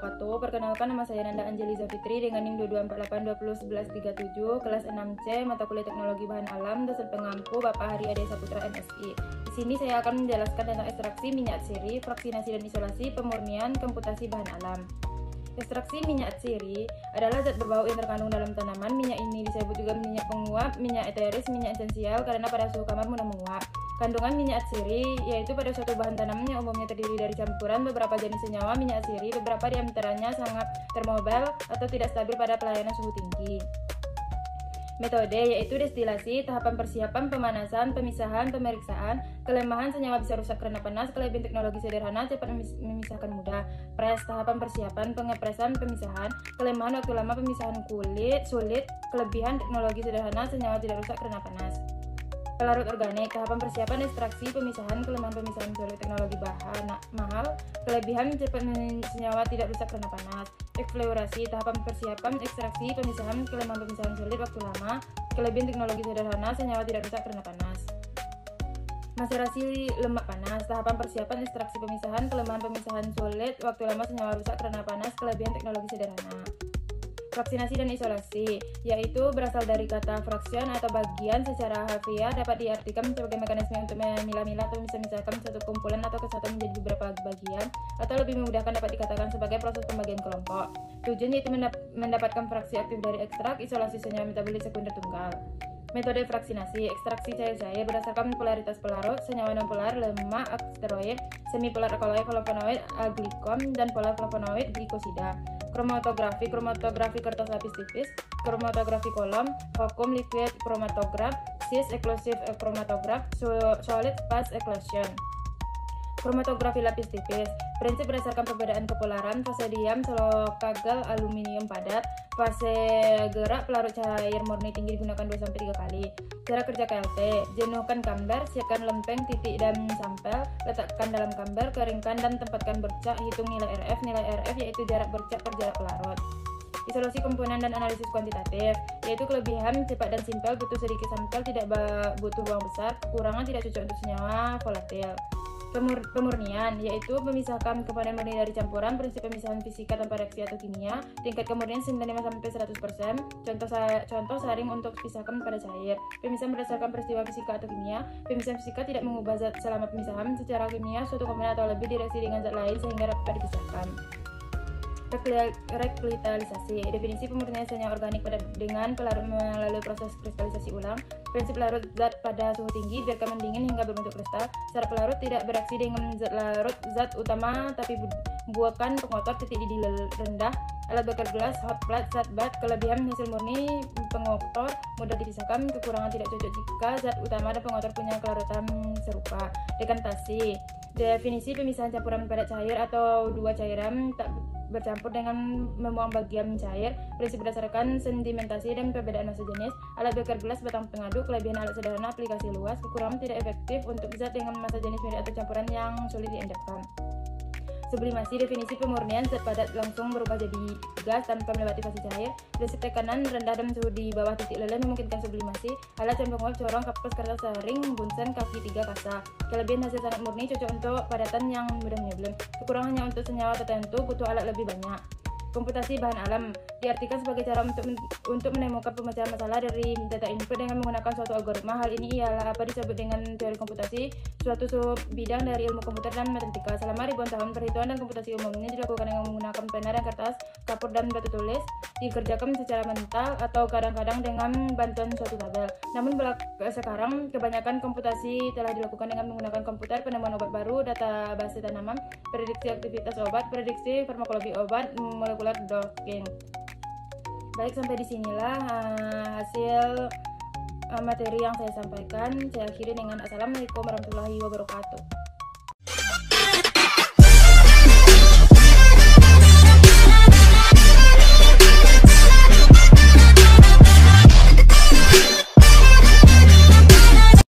wabarakatuh. Perkenalkan, nama saya Nanda Anjeliza Fitri dengan NIM 2248201137, kelas 6C, mata kuliah Teknologi Bahan Alam, dosen pengampu Bapak Hari Ade Saputra MSI. Di sini saya akan menjelaskan tentang ekstraksi minyak atsiri, fraksinasi dan isolasi, pemurnian, komputasi bahan alam. Ekstraksi minyak atsiri adalah zat berbau yang terkandung dalam tanaman. Minyak ini disebut juga minyak penguap, minyak eteris, minyak esensial karena pada suhu kamar mudah menguap. Kandungan minyak atsiri yaitu pada suatu bahan tanaman yang umumnya terdiri dari campuran beberapa jenis senyawa minyak atsiri, beberapa di antaranya sangat termobile atau tidak stabil pada pelayanan suhu tinggi. Metode yaitu destilasi, tahapan persiapan, pemanasan, pemisahan, pemeriksaan. Kelemahan, senyawa bisa rusak karena panas. Kelebihan, teknologi sederhana, cepat memisahkan mudah. Press, tahapan persiapan, pengepresan, pemisahan. Kelemahan, waktu lama, pemisahan kulit sulit. Kelebihan, teknologi sederhana, senyawa tidak rusak karena panas. Pelarut organik, tahapan persiapan, ekstraksi, pemisahan. Kelemahan, pemisahan sulit, teknologi bahan mahal. Kelebihan, cepat senyawa tidak rusak karena panas. Eksfluorasi, tahapan persiapan, ekstraksi, pemisahan. Kelemahan, pemisahan sulit, waktu lama. Kelebihan, teknologi sederhana, senyawa tidak rusak karena panas. Maserasi lemak panas, tahapan persiapan, ekstraksi, pemisahan. Kelemahan, pemisahan sulit, waktu lama, senyawa rusak karena panas. Kelebihan, teknologi sederhana. Fraksinasi dan isolasi, yaitu berasal dari kata fraction atau bagian. Secara harfiah dapat diartikan sebagai mekanisme untuk memilah-milah atau memisahkan satu kumpulan atau kesatuan menjadi beberapa bagian, atau lebih memudahkan dapat dikatakan sebagai proses pembagian kelompok. Tujuan yaitu mendapatkan fraksi aktif dari ekstrak, isolasi senyawa metabolit sekunder tunggal. Metode fraksinasi, ekstraksi cair-cair berdasarkan polaritas pelarut, senyawa non-polar, lemak, steroid, semipolar alkaloid, flavonoid, aglikon, dan polar flavonoid, glikosida. Kromatografi kertas lapis tipis, kromatografi kolom, vakum liquid chromatograph, cis eksklusif chromatograph, solid phase eclosion. Kromatografi lapis tipis, prinsip berdasarkan perbedaan kepolaran, fase diam, selo-kagal, aluminium padat, fase gerak, pelarut cair murni tinggi digunakan 2-3 kali. Cara kerja KLT, jenuhkan kamber, siapkan lempeng, titik dan sampel, letakkan dalam kamber, keringkan dan tempatkan bercak, hitung nilai RF. Nilai RF yaitu jarak bercak per jarak pelarut. Isolasi komponen dan analisis kuantitatif, yaitu kelebihan cepat dan simpel, butuh sedikit sampel, tidak butuh ruang besar, kekurangan tidak cocok untuk senyawa volatil. Pemurnian, yaitu memisahkan komponen murni dari campuran, prinsip pemisahan fisika tanpa reaksi atau kimia, tingkat kemurnian 95-100%, contoh saring untuk pisahkan pada cair. Pemisahan berdasarkan peristiwa fisika atau kimia, pemisahan fisika tidak mengubah zat selama pemisahan. Secara kimia, suatu komponen atau lebih direaksi dengan zat lain sehingga dapat dipisahkan. Rekristalisasi, definisi pemurnian senyawa organik dengan pelarut melalui proses kristalisasi ulang. Prinsip larut zat pada suhu tinggi, biarkan mendingin hingga berbentuk kristal. Syarat pelarut tidak bereaksi dengan zat larut zat utama, tapi buahkan pengotor, titik didih rendah. Alat bakar gelas, hot plate, zat bat. Kelebihan, hasil murni pengotor mudah dipisahkan. Kekurangan, tidak cocok jika zat utama dan pengotor punya kelarutan serupa. Dekantasi, definisi pemisahan campuran padat cair atau dua cairan tak bercampur dengan membuang bagian cair. Prinsip berdasarkan sedimentasi dan perbedaan massa jenis. Alat bakar gelas batang pengaduk. Kelebihan alat sederhana, aplikasi luas. Kekurangan, tidak efektif untuk zat dengan massa jenis mirip atau campuran yang sulit diendapkan. Sublimasi, definisi pemurnian zat padat langsung berubah jadi gas tanpa melewati fase cair. Prinsip tekanan rendah dan suhu di bawah titik leleh memungkinkan sublimasi. Alat yang penguap, corong, kapas, kertas saring, bunsen, kaki 3 kasa. Kelebihan, hasil sangat murni, cocok untuk padatan yang mudah menyebelum. Kekurangannya, untuk senyawa tertentu butuh alat lebih banyak. Komputasi bahan alam diartikan sebagai cara untuk menemukan pemecahan masalah dari data input dengan menggunakan suatu algoritma. Hal ini ialah apa disebut dengan teori komputasi, suatu sub bidang dari ilmu komputer dan matematika. Selama ribuan tahun, perhitungan dan komputasi umumnya dilakukan dengan menggunakan pena dan kertas, kapur dan batu tulis, dikerjakan secara mental atau kadang-kadang dengan bantuan suatu tabel. Namun sekarang kebanyakan komputasi telah dilakukan dengan menggunakan komputer, penemuan obat baru, data base tanaman, prediksi aktivitas obat, prediksi farmakologi obat, molekular docking. Baik, sampai disinilah hasil materi yang saya sampaikan. Saya akhiri dengan Assalamualaikum warahmatullahi wabarakatuh.